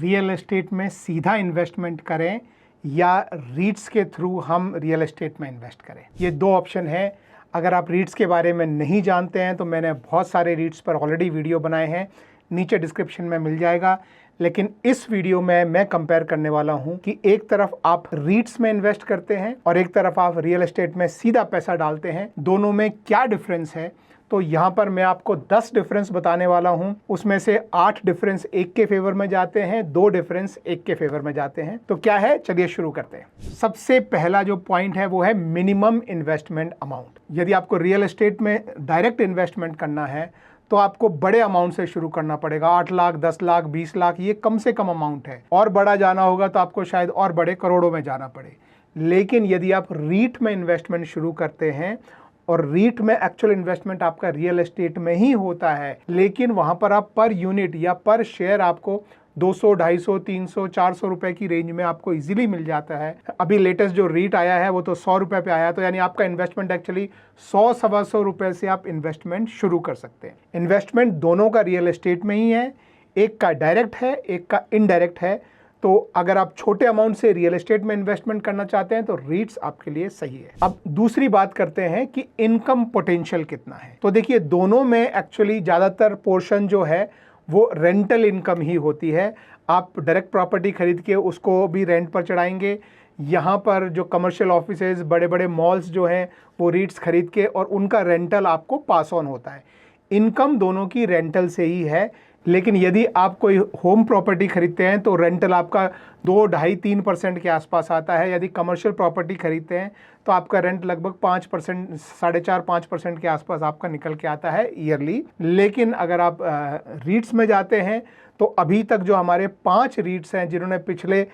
Real estate में सीधा investment करें या रीट्स के थ्रू हम रियल एस्टेट में इन्वेस्ट करें। ये दो ऑप्शन है। अगर आप रीट्स के बारे में नहीं जानते हैं तो मैंने बहुत सारे रीट्स पर ऑलरेडी वीडियो बनाए हैं, नीचे डिस्क्रिप्शन में मिल जाएगा। लेकिन इस वीडियो में मैं कंपेयर करने वाला हूं कि एक तरफ आप रीट्स में इन्वेस्ट करते हैं और एक तरफ आप रियल एस्टेट में सीधा पैसा डालते हैं, दोनों में क्या डिफरेंस है। तो यहाँ पर मैं आपको 10 डिफरेंस बताने वाला हूँ, उसमें से 8 डिफरेंस एक के फेवर में जाते हैं, 2 डिफरेंस एक के फेवर में जाते हैं। तो क्या है, चलिए शुरू करते हैं। सबसे पहला जो पॉइंट है वो है मिनिमम इन्वेस्टमेंट अमाउंट। यदि आपको रियल एस्टेट में डायरेक्ट इन्वेस्टमेंट करना है तो आपको बड़े अमाउंट से शुरू करना पड़ेगा। 8 लाख, 10 लाख, 20 लाख, ये कम से कम अमाउंट है। और बड़ा जाना होगा तो आपको शायद और बड़े करोड़ों में जाना पड़े। लेकिन यदि आप रीट में इन्वेस्टमेंट शुरू करते हैं, और रीट में एक्चुअल इन्वेस्टमेंट आपका रियल एस्टेट में ही होता है, लेकिन वहां पर आप पर यूनिट या पर शेयर आपको 200, 250, 300, 400 रुपए की रेंज में आपको इजीली मिल जाता है। अभी लेटेस्ट जो रीट आया है वो तो 100 रुपए पे आया, तो यानी आपका इन्वेस्टमेंट एक्चुअली 100-125 रुपए से आप इन्वेस्टमेंट शुरू कर सकते हैं। इन्वेस्टमेंट दोनों का रियल एस्टेट में ही है, एक का डायरेक्ट है, एक का इनडायरेक्ट है। तो अगर आप छोटे अमाउंट से रियल एस्टेट में इन्वेस्टमेंट करना चाहते हैं तो रीट्स आपके लिए सही है। अब दूसरी बात करते हैं कि इनकम पोटेंशियल कितना है। तो देखिए, दोनों में एक्चुअली ज़्यादातर पोर्शन जो है वो रेंटल इनकम ही होती है। आप डायरेक्ट प्रॉपर्टी खरीद के उसको भी रेंट पर चढ़ाएंगे। यहाँ पर जो कमर्शियल ऑफिसेज, बड़े बड़े मॉल्स जो हैं वो रीट्स खरीद के और उनका रेंटल आपको पास ऑन होता है। इनकम दोनों की रेंटल से ही है। लेकिन यदि आप कोई होम प्रॉपर्टी खरीदते हैं तो रेंटल आपका 2, 2.5, 3% के आसपास आता है। यदि कमर्शियल प्रॉपर्टी खरीदते हैं तो आपका रेंट लगभग 5%, 4.5-5% के आसपास आपका निकल के आता है ईयरली। लेकिन अगर आप रीट्स में जाते हैं तो अभी तक जो हमारे 5 रीट्स हैं जिन्होंने पिछले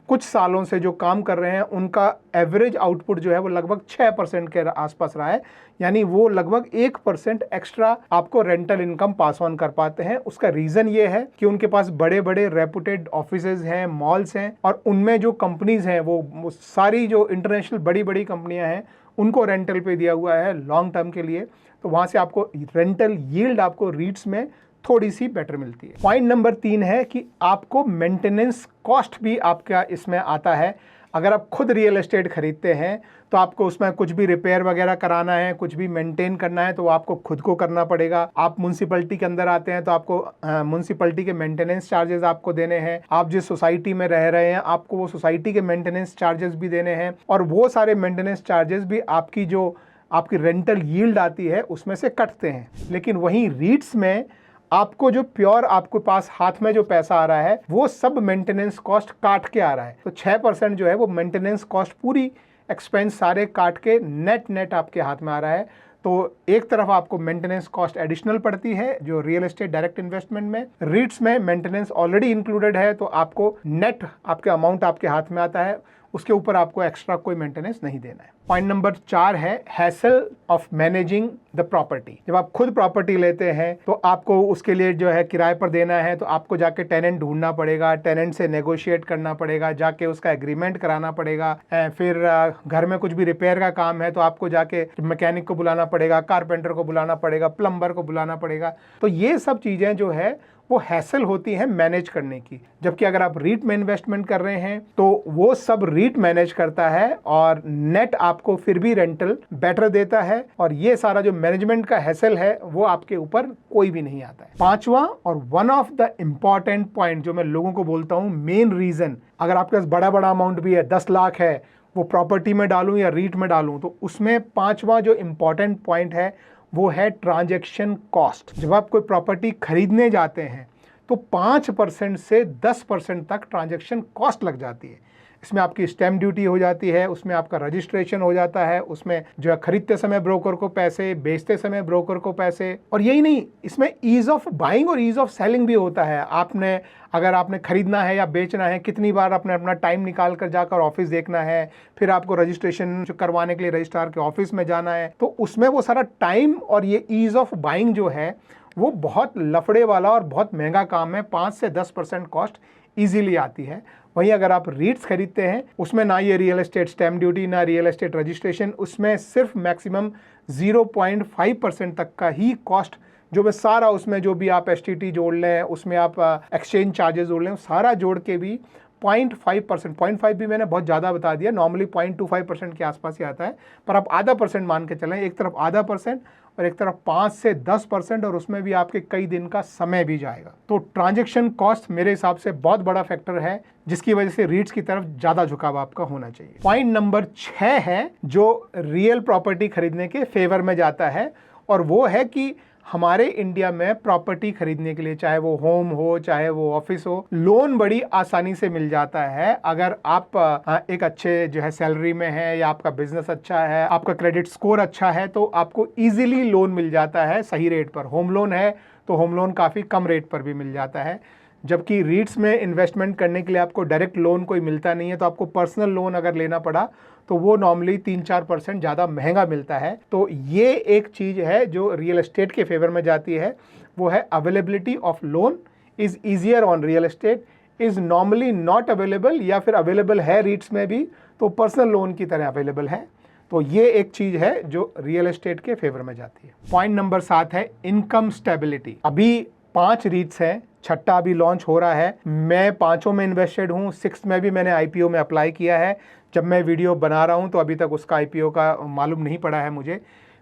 कुछ सालों से जो काम कर रहे हैं, उनका एवरेज आउटपुट जो है वो लगभग 6% के आसपास रहा है। यानी वो लगभग 1% एक्स्ट्रा आपको रेंटल इनकम पास ऑन कर पाते हैं। उसका रीज़न ये है कि उनके पास बड़े बड़े रेपुटेड ऑफिसेज हैं, मॉल्स हैं, और उनमें जो कंपनीज हैं वो सारी जो इंटरनेशनल बड़ी बड़ी कंपनियां हैं उनको रेंटल पे दिया हुआ है लॉन्ग टर्म के लिए। तो वहाँ से आपको रेंटल यील्ड आपको रीट्स में थोड़ी सी बेटर मिलती है। पॉइंट नंबर 3 है कि आपको मेंटेनेंस कॉस्ट भी आपका इसमें आता है। अगर आप खुद रियल एस्टेट खरीदते हैं तो आपको उसमें कुछ भी रिपेयर वगैरह कराना है, कुछ भी मेंटेन करना है तो आपको खुद को करना पड़ेगा। आप म्युनिसिपैलिटी के अंदर आते हैं तो आपको म्युनिसिपैलिटी के मेंटेनेंस चार्जेस आपको देने हैं। आप जिस सोसाइटी में रह रहे हैं आपको वो सोसाइटी के मेंटेनेंस चार्जेस भी देने हैं, और वो सारे मेंटेनेंस चार्जेस भी आपकी रेंटल यील्ड आती है उसमें से कटते हैं। लेकिन वहीं रीट्स में आपको जो प्योर आपके पास हाथ में जो पैसा आ रहा है वो सब मेंटेनेंस कॉस्ट काट के आ रहा है। तो 6% जो है वो मेंटेनेंस कॉस्ट पूरी एक्सपेंस सारे काट के नेट आपके हाथ में आ रहा है। तो एक तरफ आपको मेंटेनेंस कॉस्ट एडिशनल पड़ती है जो रियल एस्टेट डायरेक्ट इन्वेस्टमेंट में। रीट्स में मेंटेनेंस ऑलरेडी इंक्लूडेड है, तो आपको नेट आपके अमाउंट आपके हाथ में आता है, उसके ऊपर आपको एक्स्ट्रा कोई मेंटेनेंस नहीं देना है। पॉइंट नंबर 4 है hassle of managing the property. जब आप खुद प्रॉपर्टी लेते हैं तो आपको उसके लिए जो है किराए पर देना है, तो आपको जाके टेनेंट ढूंढना पड़ेगा, टेनेंट से नेगोशिएट करना पड़ेगा, जाके उसका एग्रीमेंट कराना पड़ेगा। फिर घर में कुछ भी रिपेयर का काम है तो आपको जाके मैकेनिक को बुलाना पड़ेगा, कारपेंटर को बुलाना पड़ेगा, प्लम्बर को बुलाना पड़ेगा। तो ये सब चीज़ें जो है वो हैसल होती है मैनेज करने की। जबकि अगर आप रीट में इन्वेस्टमेंट कर रहे हैं तो वो सब रीट मैनेज करता है और नेट आपको फिर भी रेंटल बेटर देता है, और ये सारा जो मैनेजमेंट का हैसल है वो आपके ऊपर कोई भी नहीं आता है। 5वां और one of the important point जो मैं लोगों को बोलता हूँ, मेन रीजन, अगर आपके पास बड़ा बड़ा अमाउंट भी है, 10 लाख है, वो प्रॉपर्टी में डालूं या रीट में डालूं, तो उसमें 5वां जो इम्पॉर्टेंट पॉइंट है वो है ट्रांजैक्शन कॉस्ट। जब आप कोई प्रॉपर्टी खरीदने जाते हैं तो 5% से 10% तक ट्रांजैक्शन कॉस्ट लग जाती है। इसमें आपकी स्टैम्प ड्यूटी हो जाती है, उसमें आपका रजिस्ट्रेशन हो जाता है, उसमें जो है खरीदते समय ब्रोकर को पैसे, बेचते समय ब्रोकर को पैसे। और यही नहीं, इसमें ईज ऑफ बाइंग और ईज ऑफ सेलिंग भी होता है। अगर आपने खरीदना है या बेचना है, कितनी बार आपने अपना टाइम निकाल कर जाकर ऑफिस देखना है, फिर आपको रजिस्ट्रेशन करवाने के लिए रजिस्ट्रार के ऑफिस में जाना है, तो उसमें वो सारा टाइम और ये ईज ऑफ बाइंग जो है वो बहुत लफड़े वाला और बहुत महंगा काम है। 5 से 10% कॉस्ट ईजीली आती है। वहीं अगर आप रीट्स खरीदते हैं उसमें ना ये रियल एस्टेट स्टैम्प ड्यूटी, ना रियल एस्टेट रजिस्ट्रेशन, उसमें सिर्फ मैक्सिमम 0.5% तक का ही कॉस्ट जो मैं सारा उसमें जो भी आप STT जोड़ लें, उसमें आप एक्सचेंज चार्जेस जोड़ लें, सारा जोड़ के भी 0.5%, 0.5 भी मैंने बहुत ज़्यादा बता दिया, नॉर्मली 0.25% के आसपास ही आता है, पर आप आधा % मान के चलें, एक तरफ आधा % और एक तरफ 5 से 10%, और उसमें भी आपके कई दिन का समय भी जाएगा। तो ट्रांजैक्शन कॉस्ट मेरे हिसाब से बहुत बड़ा फैक्टर है, जिसकी वजह से रीट्स की तरफ ज़्यादा झुकाव आपका होना चाहिए। पॉइंट नंबर 6 है जो रियल प्रॉपर्टी खरीदने के फेवर में जाता है, और वो है कि हमारे इंडिया में प्रॉपर्टी खरीदने के लिए, चाहे वो होम हो चाहे वो ऑफिस हो, लोन बड़ी आसानी से मिल जाता है। अगर आप एक अच्छे जो है सैलरी में है, या आपका बिजनेस अच्छा है, आपका क्रेडिट स्कोर अच्छा है, तो आपको इजीली लोन मिल जाता है सही रेट पर। होम लोन है तो होम लोन काफ़ी कम रेट पर भी मिल जाता है, जबकि रीट्स में इन्वेस्टमेंट करने के लिए आपको डायरेक्ट लोन कोई मिलता नहीं है। तो आपको पर्सनल लोन अगर लेना पड़ा तो वो नॉर्मली 3-4% ज़्यादा महंगा मिलता है। तो ये एक चीज़ है जो रियल एस्टेट के फेवर में जाती है, वो है availability of loan is easier on real estate, is normally not available, या फिर अवेलेबल है रीट्स में भी तो पर्सनल लोन की तरह अवेलेबल है। तो ये एक चीज़ है जो रियल एस्टेट के फेवर में जाती है। पॉइंट नंबर 7 है इनकम स्टेबिलिटी। अभी 5 रीट्स हैं, 6ठा अभी लॉन्च हो रहा है। मैं 5 में इन्वेस्टेड हूँ, 6th में भी मैंने IPO में अप्लाई किया है। जब मैं वीडियो बना रहा हूँ तो अभी तक उसका IPO का मालूम नहीं पड़ा है मुझे,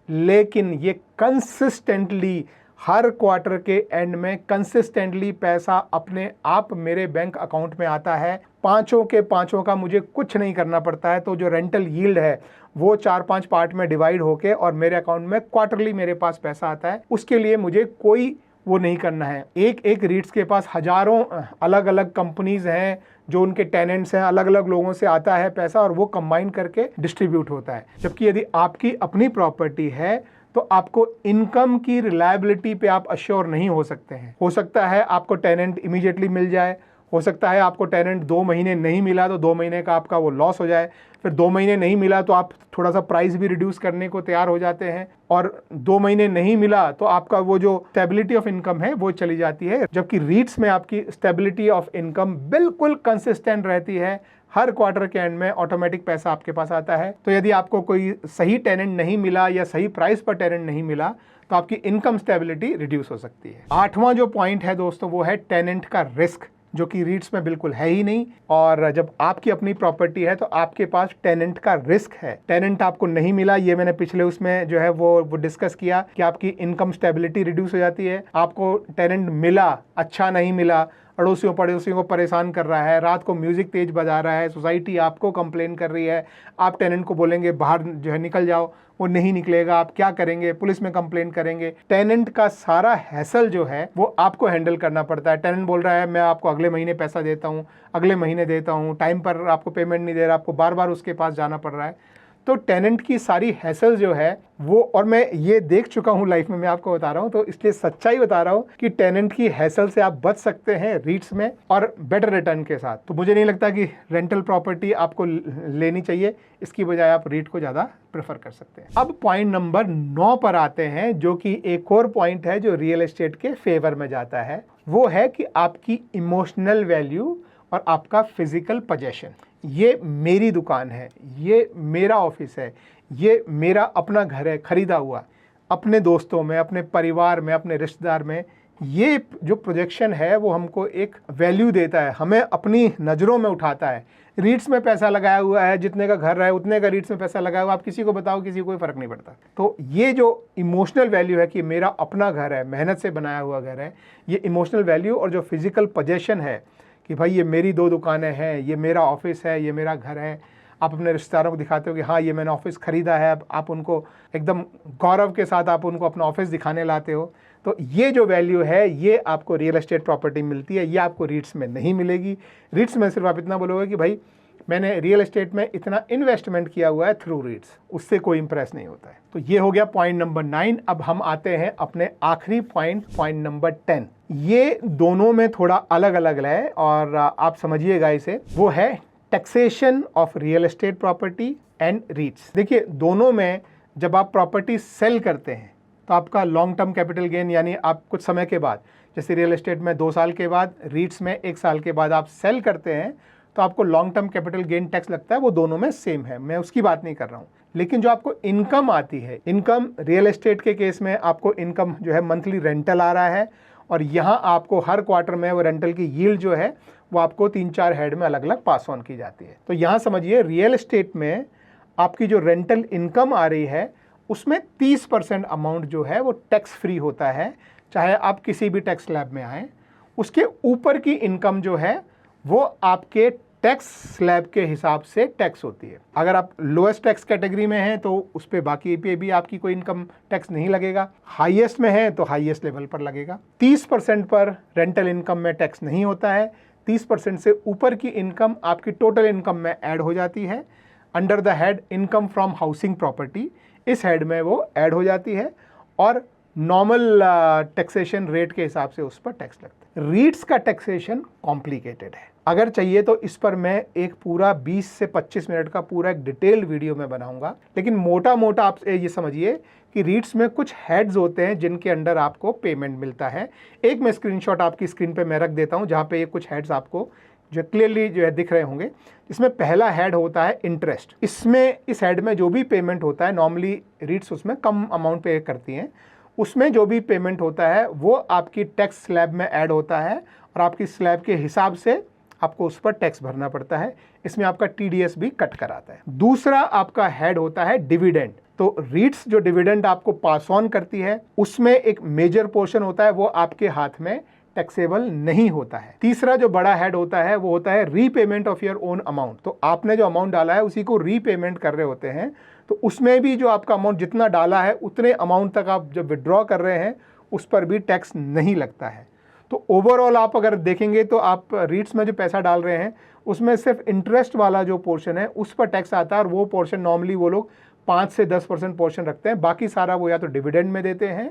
लेकिन ये कंसिस्टेंटली हर क्वार्टर के एंड में कंसिस्टेंटली पैसा अपने आप मेरे बैंक अकाउंट में आता है। 5 के 5 का मुझे कुछ नहीं करना पड़ता है। तो जो रेंटल यील्ड है वो 4-5 पार्ट में डिवाइड होके और मेरे अकाउंट में क्वार्टरली मेरे पास पैसा आता है। उसके लिए मुझे कोई वो नहीं करना है। एक एक रीट्स के पास हजारों अलग अलग कंपनीज हैं, जो उनके टेनेंट्स हैं, अलग अलग लोगों से आता है पैसा और वो कंबाइन करके डिस्ट्रीब्यूट होता है। जबकि यदि आपकी अपनी प्रॉपर्टी है तो आपको इनकम की रिलायबिलिटी पे आप अश्योर नहीं हो सकते हैं। हो सकता है आपको टेनेंट इमीडिएटली मिल जाए, हो सकता है आपको टेनेंट 2 महीने नहीं मिला तो 2 महीने का आपका वो लॉस हो जाए, फिर 2 महीने नहीं मिला तो आप थोड़ा सा प्राइस भी रिड्यूस करने को तैयार हो जाते हैं, और 2 महीने नहीं मिला तो आपका वो जो स्टेबिलिटी ऑफ इनकम है वो चली जाती है। जबकि रीट्स में आपकी स्टेबिलिटी ऑफ इनकम बिल्कुल कंसिस्टेंट रहती है, हर क्वार्टर के एंड में ऑटोमेटिक पैसा आपके पास आता है। तो यदि आपको कोई सही टेनेंट नहीं मिला या सही प्राइस पर टेनेंट नहीं मिला तो आपकी इनकम स्टेबिलिटी रिड्यूस हो सकती है। 8वां जो पॉइंट है दोस्तों वो है टेनेंट का रिस्क, जो कि रीट्स में बिल्कुल है ही नहीं। और जब आपकी अपनी प्रॉपर्टी है तो आपके पास टेनेंट का रिस्क है। टेनेंट आपको नहीं मिला, ये मैंने पिछले उसमें जो है वो डिस्कस किया कि आपकी इनकम स्टेबिलिटी रिड्यूस हो जाती है। आपको टेनेंट मिला, अच्छा नहीं मिला, अड़ोसियों पड़ोसियों को परेशान कर रहा है, रात को म्यूजिक तेज बजा रहा है, सोसाइटी आपको कंप्लेन कर रही है, आप टेनेंट को बोलेंगे बाहर जो है निकल जाओ, वो नहीं निकलेगा, आप क्या करेंगे? पुलिस में कंप्लेन करेंगे। टेनेंट का सारा हैसल जो है वो आपको हैंडल करना पड़ता है। टेनेंट बोल रहा है मैं आपको अगले महीने पैसा देता हूँ, अगले महीने देता हूँ, टाइम पर आपको पेमेंट नहीं दे रहा, आपको बार बार उसके पास जाना पड़ रहा है। तो टेनेंट की सारी हैसल जो है वो, और मैं ये देख चुका हूँ लाइफ में, मैं आपको बता रहा हूँ, तो इसलिए सच्चाई बता रहा हूँ कि टेनेंट की हैसल से आप बच सकते हैं रीट्स में और बेटर रिटर्न के साथ। तो मुझे नहीं लगता कि रेंटल प्रॉपर्टी आपको लेनी चाहिए, इसकी बजाय आप रीट को ज़्यादा प्रेफर कर सकते हैं। अब पॉइंट नंबर 9 पर आते हैं, जो कि एक और पॉइंट है जो रियल एस्टेट के फेवर में जाता है। वो है कि आपकी इमोशनल वैल्यू और आपका फिजिकल पोजेशन। ये मेरी दुकान है, ये मेरा ऑफिस है, ये मेरा अपना घर है खरीदा हुआ, अपने दोस्तों में, अपने परिवार में, अपने रिश्तेदार में, ये जो प्रोजेक्शन है वो हमको एक वैल्यू देता है, हमें अपनी नज़रों में उठाता है। रीट्स में पैसा लगाया हुआ है, जितने का घर है उतने का रीट्स में पैसा लगाया हुआ, आप किसी को बताओ, किसी को कोई फ़र्क नहीं पड़ता। तो ये जो इमोशनल वैल्यू है कि मेरा अपना घर है, मेहनत से बनाया हुआ घर है, ये इमोशनल वैल्यू, और जो फिजिकल पोजेशन है कि भाई ये मेरी 2 दुकानें हैं, ये मेरा ऑफिस है, ये मेरा घर है, आप अपने रिश्तेदारों को दिखाते हो कि हाँ ये मैंने ऑफिस ख़रीदा है, आप उनको एकदम गौरव के साथ आप उनको अपना ऑफिस दिखाने लाते हो। तो ये जो वैल्यू है ये आपको रियल एस्टेट प्रॉपर्टी मिलती है, ये आपको रीट्स में नहीं मिलेगी। रीट्स में सिर्फ आप इतना बोलोगे कि भाई मैंने रियल एस्टेट में इतना इन्वेस्टमेंट किया हुआ है थ्रू रीट्स, उससे कोई इंप्रेस नहीं होता है। तो ये हो गया पॉइंट नंबर 9। अब हम आते हैं अपने आखिरी पॉइंट नंबर 10। ये दोनों में थोड़ा अलग अलग है और आप समझिएगा इसे। वो है taxation of real estate property and रीट्स। देखिए दोनों में जब आप प्रॉपर्टी सेल करते हैं तो आपका लॉन्ग टर्म कैपिटल गेन, यानी आप कुछ समय के बाद, जैसे रियल एस्टेट में 2 साल के बाद, रीट्स में 1 साल के बाद आप सेल करते हैं तो आपको long term capital gain tax लगता है, वो दोनों में सेम है, मैं उसकी बात नहीं कर रहा हूँ। लेकिन जो आपको इनकम आती है, इनकम रियल एस्टेट के केस में आपको इनकम जो है मंथली रेंटल आ रहा है, और यहाँ आपको हर क्वार्टर में वो रेंटल की यील्ड जो है वो आपको 3-4 हेड में अलग अलग पास ऑन की जाती है। तो यहाँ समझिए रियल एस्टेट में आपकी जो रेंटल इनकम आ रही है उसमें 30% अमाउंट जो है वो टैक्स फ्री होता है, चाहे आप किसी भी टैक्स स्लैब में आएँ। उसके ऊपर की इनकम जो है वो आपके टैक्स स्लैब के हिसाब से टैक्स होती है। अगर आप लोएस्ट टैक्स कैटेगरी में हैं तो उस पे बाकी पे भी आपकी कोई इनकम टैक्स नहीं लगेगा, हाईएस्ट में है तो हाईएस्ट लेवल पर लगेगा। 30% पर रेंटल इनकम में टैक्स नहीं होता है, 30% से ऊपर की इनकम आपकी टोटल इनकम में ऐड हो जाती है। Under the head income from housing property, इस हेड में वो ऐड हो जाती है और नॉर्मल टैक्सेशन रेट के हिसाब से उस पर टैक्स लगता है। रीट्स का टैक्सेशन कॉम्प्लिकेटेड है, अगर चाहिए तो इस पर मैं एक पूरा 20 से 25 मिनट का पूरा एक डिटेल्ड वीडियो में बनाऊंगा, लेकिन मोटा मोटा आप ये समझिए कि रीट्स में कुछ हेड्स होते हैं जिनके अंडर आपको पेमेंट मिलता है। एक मैं स्क्रीनशॉट आपकी स्क्रीन पे मैं रख देता हूं जहां पे ये कुछ हेड्स आपको जो क्लियरली जो है दिख रहे होंगे। इसमें पहला हेड होता है इंटरेस्ट। इसमें इस हेड में जो भी पेमेंट होता है, नॉर्मली रीट्स उसमें कम अमाउंट पे करती हैं, उसमें जो भी पेमेंट होता है वो आपकी टैक्स स्लैब में ऐड होता है और आपकी स्लैब के हिसाब से आपको उस पर टैक्स भरना पड़ता है। इसमें आपका टीडीएस भी कट कराता है। दूसरा आपका हेड होता है डिविडेंड। तो रीट्स जो डिविडेंड आपको पास ऑन करती है उसमें एक मेजर पोर्शन होता है वो आपके हाथ में टैक्सेबल नहीं होता है। तीसरा जो बड़ा हेड होता है वो होता है repayment of your own amount. तो आपने जो अमाउंट डाला है उसी को रीपेमेंट कर रहे होते हैं, तो उसमें भी जो आपका अमाउंट जितना डाला है उतने अमाउंट तक आप जब विड्रॉ कर रहे हैं उस पर भी टैक्स नहीं लगता है। तो ओवरऑल आप अगर देखेंगे तो आप रीट्स में जो पैसा डाल रहे हैं उसमें सिर्फ इंटरेस्ट वाला जो पोर्शन है उस पर टैक्स आता है, और वो पोर्शन नॉर्मली वो लोग 5 से 10% पोर्शन रखते हैं। बाकी सारा वो या तो डिविडेंड में देते हैं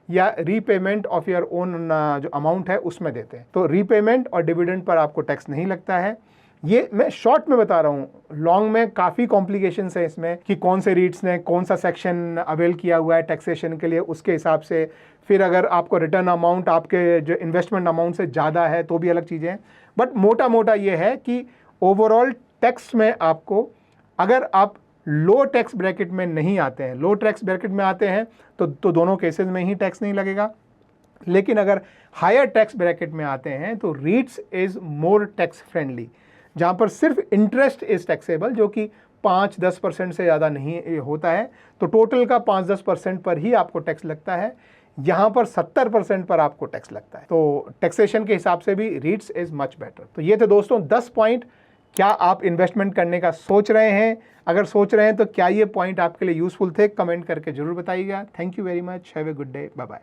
या रीपेमेंट ऑफ योर ओन जो अमाउंट है उसमें देते हैं। तो रीपेमेंट और डिविडेंड पर आपको टैक्स नहीं लगता है। ये मैं शॉर्ट में बता रहा हूँ, लॉन्ग में काफ़ी कॉम्प्लिकेशंस है इसमें कि कौन से रीट्स ने कौन सा सेक्शन अवेल किया हुआ है टैक्सेशन के लिए, उसके हिसाब से फिर अगर आपको रिटर्न अमाउंट आपके जो इन्वेस्टमेंट अमाउंट से ज़्यादा है तो भी अलग चीज़ें हैं। बट मोटा मोटा ये है कि ओवरऑल टैक्स में आपको, अगर आप लो टैक्स ब्रैकेट में नहीं आते हैं, लो टैक्स ब्रैकेट में आते हैं तो दोनों केसेस में ही टैक्स नहीं लगेगा। लेकिन अगर हायर टैक्स ब्रैकेट में आते हैं तो रीट्स इज़ मोर टैक्स फ्रेंडली, जहाँ पर सिर्फ इंटरेस्ट इज़ टैक्सेबल, जो कि 5-10% से ज़्यादा नहीं होता है। तो टोटल का 5-10% पर ही आपको टैक्स लगता है, यहाँ पर 70% पर आपको टैक्स लगता है। तो टैक्सेशन के हिसाब से भी रीट्स इज़ मच बेटर। तो ये थे दोस्तों 10 पॉइंट। क्या आप इन्वेस्टमेंट करने का सोच रहे हैं? अगर सोच रहे हैं तो क्या ये पॉइंट आपके लिए यूज़फुल थे? कमेंट करके जरूर बताइएगा। Thank you very much. Have a good day. Bye bye.